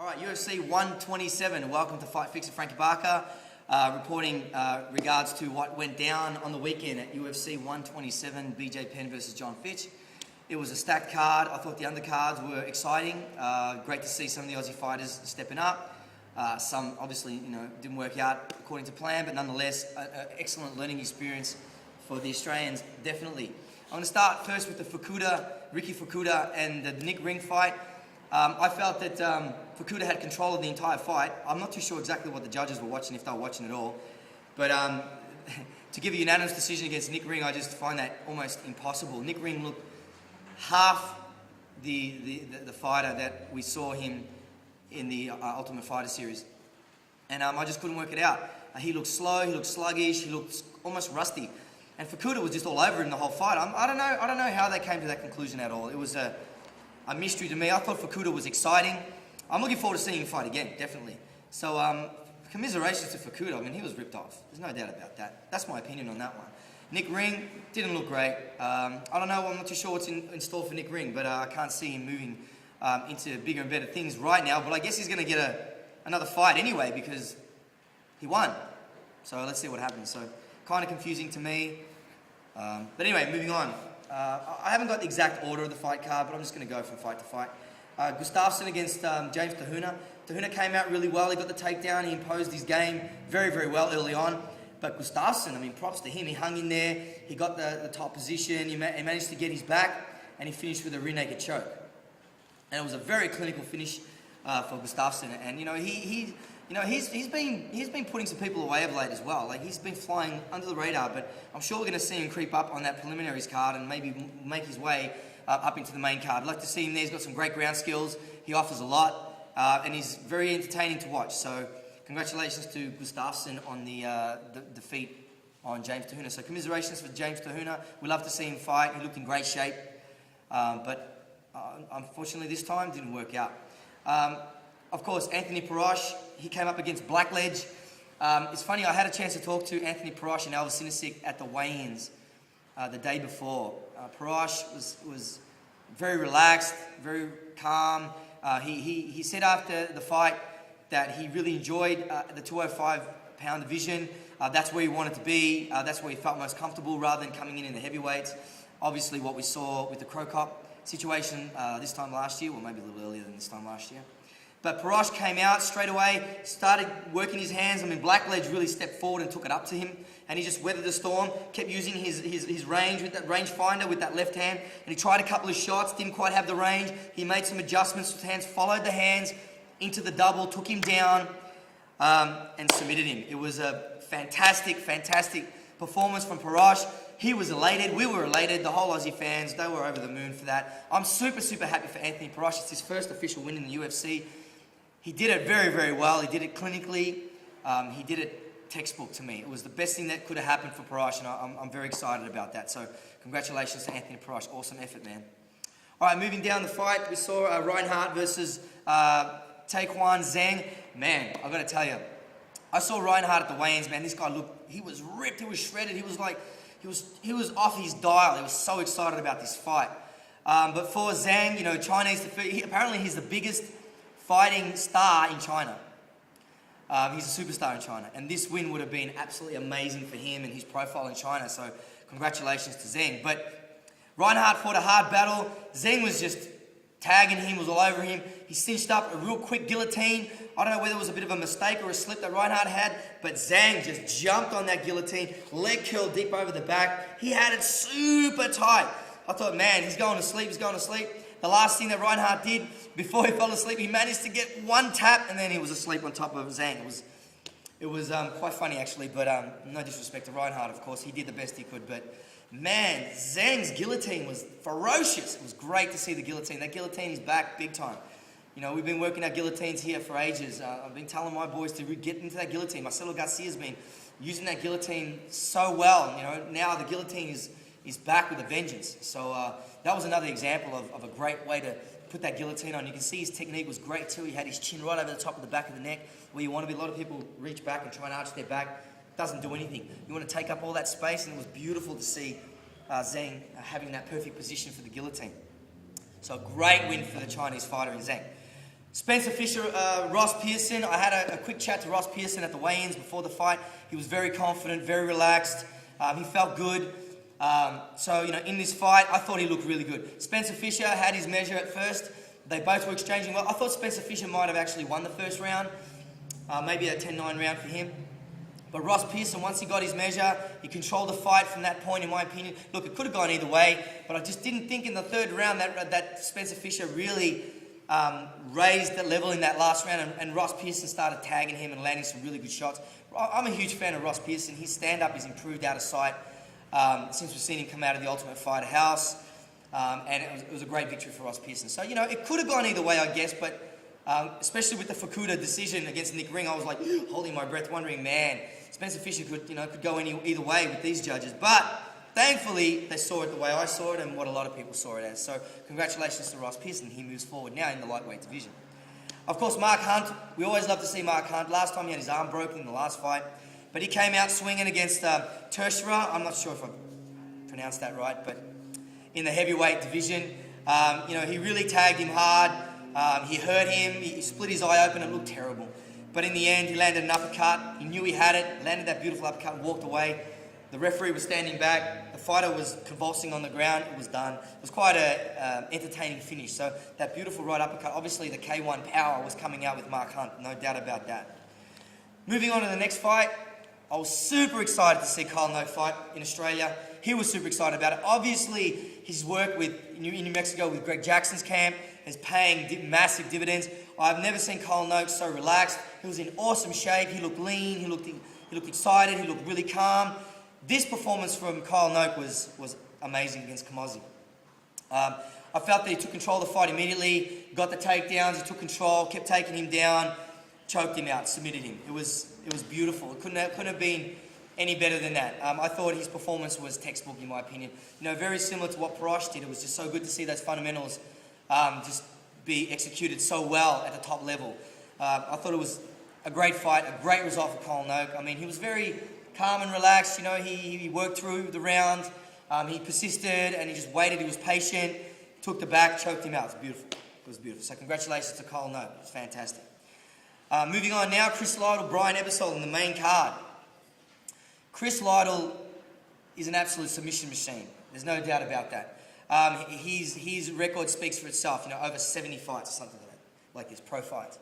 All right, UFC 127. Welcome to Fight Fix with Frankie Barca, reporting regards to what went down on the weekend at UFC 127 BJ Penn versus John Fitch. It was a stacked card. I thought the undercards were exciting. Great to see some of the Aussie fighters stepping up. Some obviously, didn't work out according to plan, but nonetheless, an excellent learning experience for the Australians, definitely. I'm going to start first with the Ricky Fukuda and the Nick Ring fight. I felt that Fukuda had control of the entire fight. I'm not too sure exactly what the judges were watching, if they were watching at all. But to give a unanimous decision against Nick Ring, I just find that almost impossible. Nick Ring looked half the fighter that we saw him in the Ultimate Fighter series. And I just couldn't work it out. He looked slow, he looked sluggish, he looked almost rusty. And Fukuda was just all over him the whole fight. I don't know how they came to that conclusion at all. It was a mystery to me. I thought Fukuda was exciting. I'm looking forward to seeing him fight again, definitely. So, commiserations to Fukuda. I mean, he was ripped off. There's no doubt about that. That's my opinion on that one. Nick Ring didn't look great. I don't know. I'm not too sure what's in store for Nick Ring, but I can't see him moving into bigger and better things right now. But I guess he's going to get another fight anyway because he won. So let's see what happens. So kind of confusing to me. But anyway, moving on. I haven't got the exact order of the fight card, but I'm just going to go from fight to fight. Gustafsson against James Te Huna. Te Huna came out really well. He got the takedown. He imposed his game very, very well early on. But Gustafsson, I mean, props to him. He hung in there. He got the top position. He managed to get his back, and he finished with a rear naked choke. And it was a very clinical finish for Gustafsson. And he's been putting some people away of late as well. Like, he's been flying under the radar, but I'm sure we're going to see him creep up on that preliminaries card and maybe make his way up into the main card. I'd like to see him there. He's got some great ground skills. He offers a lot, and he's very entertaining to watch. So congratulations to Gustafsson on the defeat on James Te Huna. So commiserations for James Te Huna. We love to see him fight. He looked in great shape, but unfortunately this time didn't work out. Of course, Anthony Parash, he came up against Blackledge. It's funny, I had a chance to talk to Anthony Parash and Alvin Sinisic at the weigh-ins the day before. Parash was very relaxed, very calm. He said after the fight that he really enjoyed the 205-pound division. That's where he wanted to be. That's where he felt most comfortable rather than coming in the heavyweights. Obviously, what we saw with the Crow Cop situation this time last year, or maybe a little earlier than this time last year. But Parash came out straight away, started working his hands. I mean, Blackledge really stepped forward and took it up to him. And he just weathered the storm, kept using his range with that rangefinder with that left hand. And he tried a couple of shots, didn't quite have the range. He made some adjustments with his hands, followed the hands into the double, took him down, and submitted him. It was a fantastic, fantastic performance from Parash. He was elated. We were elated. The whole Aussie fans, they were over the moon for that. I'm super, super happy for Anthony Parash. It's his first official win in the UFC. He did it very, very well. He did it clinically. He did it textbook to me. It was the best thing that could have happened for Parash, and I'm very excited about that. So congratulations to Anthony Parash. Awesome effort, man. All right, moving down the fight, we saw Reinhardt versus Taekwon Zhang. Man, I've got to tell you, I saw Reinhardt at the weigh-ins, man. This guy looked, he was ripped, he was shredded. He was like, he was off his dial. He was so excited about this fight. But for Zhang, Chinese, apparently he's the biggest fighting star in China. He's a superstar in China. And this win would have been absolutely amazing for him and his profile in China. So congratulations to Zhang. But Reinhardt fought a hard battle. Zhang was just tagging him, was all over him. He cinched up a real quick guillotine. I don't know whether it was a bit of a mistake or a slip that Reinhardt had, but Zhang just jumped on that guillotine, leg curled deep over the back. He had it super tight. I thought, man, he's going to sleep, he's going to sleep. The last thing that Reinhardt did before he fell asleep, he managed to get one tap, and then he was asleep on top of Zhang. It was quite funny, actually, but no disrespect to Reinhardt, of course. He did the best he could, but man, Zhang's guillotine was ferocious. It was great to see the guillotine. That guillotine is back big time. We've been working our guillotines here for ages. I've been telling my boys to get into that guillotine. Marcelo Garcia's been using that guillotine so well. Now the guillotine is back with a vengeance. So that was another example of a great way to put that guillotine on. You can see his technique was great too. He had his chin right over the top of the back of the neck, where you want to be. A lot of people reach back and try and arch their back. Doesn't do anything. You want to take up all that space, and it was beautiful to see Zhang having that perfect position for the guillotine. So a great win for the Chinese fighter in Zhang. Spencer Fisher, Ross Pearson. I had a quick chat to Ross Pearson at the weigh-ins before the fight. He was very confident, very relaxed. He felt good. So, in this fight, I thought he looked really good. Spencer Fisher had his measure at first. They both were exchanging well. I thought Spencer Fisher might have actually won the first round. Maybe a 10-9 round for him. But Ross Pearson, once he got his measure, he controlled the fight from that point, in my opinion. Look, it could have gone either way, but I just didn't think in the third round that Spencer Fisher really raised the level in that last round, and Ross Pearson started tagging him and landing some really good shots. I'm a huge fan of Ross Pearson. His stand-up has improved out of sight since we've seen him come out of the Ultimate Fighter house, and it was a great victory for Ross Pearson. So, it could have gone either way, I guess, but especially with the Fukuda decision against Nick Ring, I was like holding my breath, wondering, man, Spencer Fisher could go either way with these judges. But thankfully, they saw it the way I saw it and what a lot of people saw it as. So congratulations to Ross Pearson. He moves forward now in the lightweight division. Of course, Mark Hunt. We always love to see Mark Hunt. Last time he had his arm broken in the last fight. But he came out swinging against Tershra. I'm not sure if I pronounced that right, but in the heavyweight division. He really tagged him hard. He hurt him. He split his eye open. It looked terrible. But in the end, he landed an uppercut. He knew he had it, landed that beautiful uppercut and walked away. The referee was standing back. The fighter was convulsing on the ground. It was done. It was quite an entertaining finish. So that beautiful right uppercut, obviously the K1 power was coming out with Mark Hunt. No doubt about that. Moving on to the next fight. I was super excited to see Kyle Noak fight in Australia. He was super excited about it. Obviously, his work in New Mexico with Greg Jackson's camp is paying massive dividends. I've never seen Kyle Noak so relaxed. He was in awesome shape. He looked lean. He looked excited. He looked really calm. This performance from Kyle Noak was amazing against Kamosi. I felt that he took control of the fight immediately, got the takedowns, he took control, kept taking him down, choked him out, submitted him. It was beautiful. It couldn't have been any better than that. I thought his performance was textbook in my opinion. Very similar to what Parash did. It was just so good to see those fundamentals just be executed so well at the top level. I thought it was a great fight, a great result for Kyle Noak. I mean, he was very calm and relaxed. He worked through the round. He persisted and he just waited. He was patient, took the back, choked him out. It was beautiful. It was beautiful. So congratulations to Kyle Noak. It was fantastic. Moving on now, Chris Lytle, Brian Ebersol in the main card. Chris Lytle is an absolute submission machine. There's no doubt about that. His record speaks for itself. Over 70 fights or something like this, pro fights.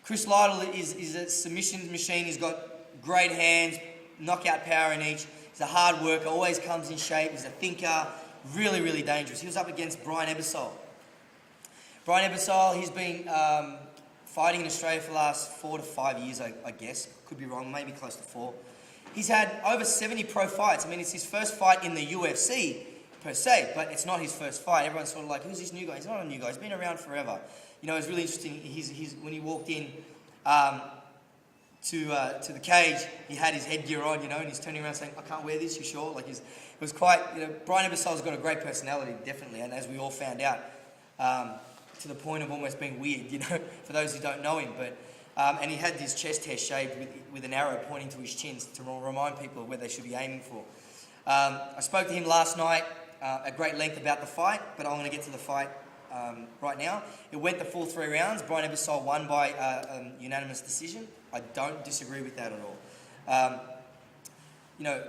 Chris Lytle is a submission machine. He's got great hands, knockout power in each. He's a hard worker, always comes in shape. He's a thinker, really, really dangerous. He was up against Brian Ebersol. Brian Ebersol, he's been fighting in Australia for the last 4 to 5 years, I guess. Could be wrong, maybe close to 4. He's had over 70 pro fights. I mean, it's his first fight in the UFC, per se, but it's not his first fight. Everyone's sort of like, who's this new guy? He's not a new guy. He's been around forever. It's really interesting. When he walked in to the cage, he had his headgear on, and he's turning around saying, I can't wear this, you sure? It was quite, Brian Ebersol's got a great personality, definitely, and as we all found out, to the point of almost being weird, for those who don't know him. But and he had his chest hair shaved with an arrow pointing to his chin to remind people of where they should be aiming for. I spoke to him last night at great length about the fight, but I'm going to get to the fight right now. It went the full 3 rounds. Brian Ebersol won by unanimous decision. I don't disagree with that at all.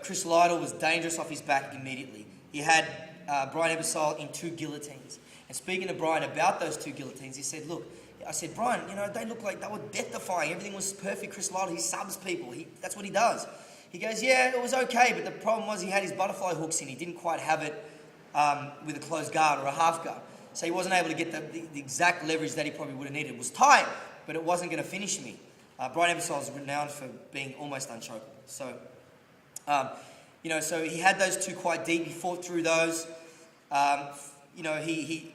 Chris Lytle was dangerous off his back immediately. He had Brian Ebersol in 2 guillotines. And speaking to Brian about those 2 guillotines, he said, look, I said, Brian, they look like they were death-defying. Everything was perfect. Chris Lytle, he subs people. That's what he does. He goes, yeah, it was okay, but the problem was he had his butterfly hooks in. He didn't quite have it with a closed guard or a half guard. So he wasn't able to get the exact leverage that he probably would have needed. It was tight, but it wasn't going to finish me. Brian Ebersol is renowned for being almost unchokeable. So, so he had those 2 quite deep. He fought through those. He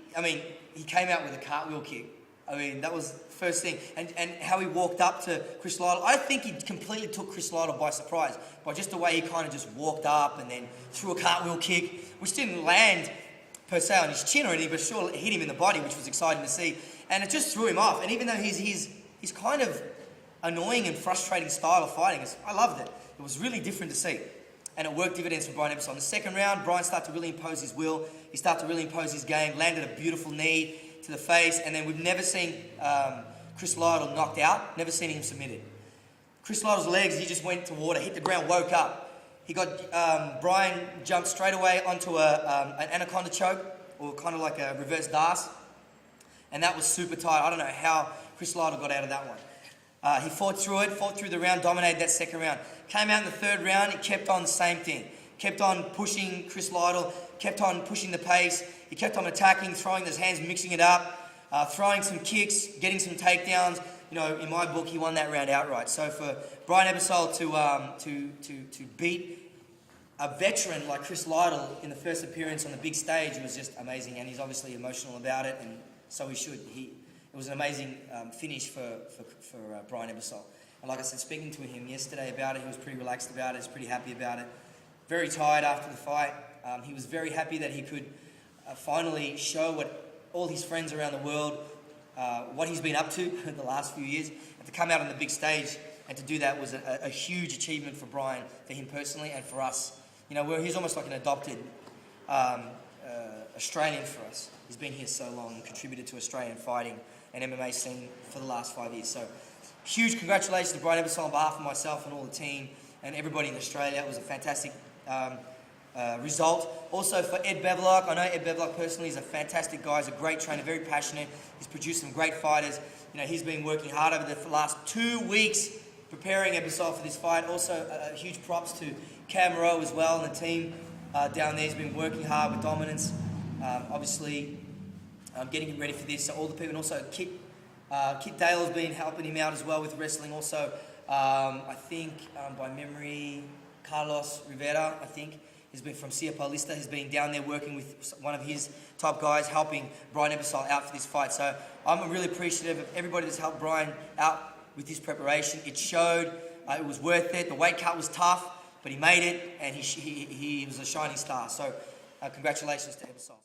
came out with a cartwheel kick. That was the first thing. And how he walked up to Chris Lytle. I think he completely took Chris Lytle by surprise by just the way he kind of just walked up and then threw a cartwheel kick, which didn't land per se on his chin or anything, but sure hit him in the body, which was exciting to see. And it just threw him off. And even though he's kind of annoying and frustrating style of fighting, I loved it. It was really different to see. And it worked dividends for Brian Ebersol. In the second round, Brian started to really impose his will. He started to really impose his game, landed a beautiful knee to the face, and then we've never seen Chris Lytle knocked out. Never seen him submitted. Chris Lytle's legs, he just went to water, hit the ground, woke up. He got, Brian jumped straight away onto an anaconda choke, or kind of like a reverse DAS. And that was super tight. I don't know how Chris Lytle got out of that one. He fought through the round, dominated that second round. Came out in the third round, he kept on the same thing. Kept on pushing Chris Lytle, kept on pushing the pace. He kept on attacking, throwing those hands, mixing it up, throwing some kicks, getting some takedowns. You know, in my book, he won that round outright. So for Brian Ebersol to beat a veteran like Chris Lytle in the first appearance on the big stage was just amazing, and he's obviously emotional about it, and so he should. It was an amazing finish for Brian Ebersol. And like I said, speaking to him yesterday about it, he was pretty relaxed about it, he was pretty happy about it. Very tired after the fight. He was very happy that he could finally show what all his friends around the world, what he's been up to the last few years, and to come out on the big stage and to do that was a huge achievement for Brian, for him personally, and for us. You know, he's almost like an adopted Australian for us. He's been here so long and contributed to Australian fighting and MMA scene for the last 5 years. So, huge congratulations to Brian Ebersol on behalf of myself and all the team and everybody in Australia. It was a fantastic result. Also for Ed Bevelock, I know Ed Bevelock personally is a fantastic guy. He's a great trainer, very passionate. He's produced some great fighters. You know, he's been working hard over the last 2 weeks preparing Ebersol for this fight. Also, huge props to Cam Rowe as well and the team down there. He's been working hard with Dominance. Obviously, getting him ready for this. So all the people, and also Kit Dale has been helping him out as well with wrestling. Also, I think by memory, Carlos Rivera, I think, has been from Cia Paulista. He's been down there working with one of his top guys, helping Brian Ebersol out for this fight. So I'm really appreciative of everybody that's helped Brian out with his preparation. It showed. It was worth it. The weight cut was tough, but he made it, and he was a shining star. So congratulations to Ebersol.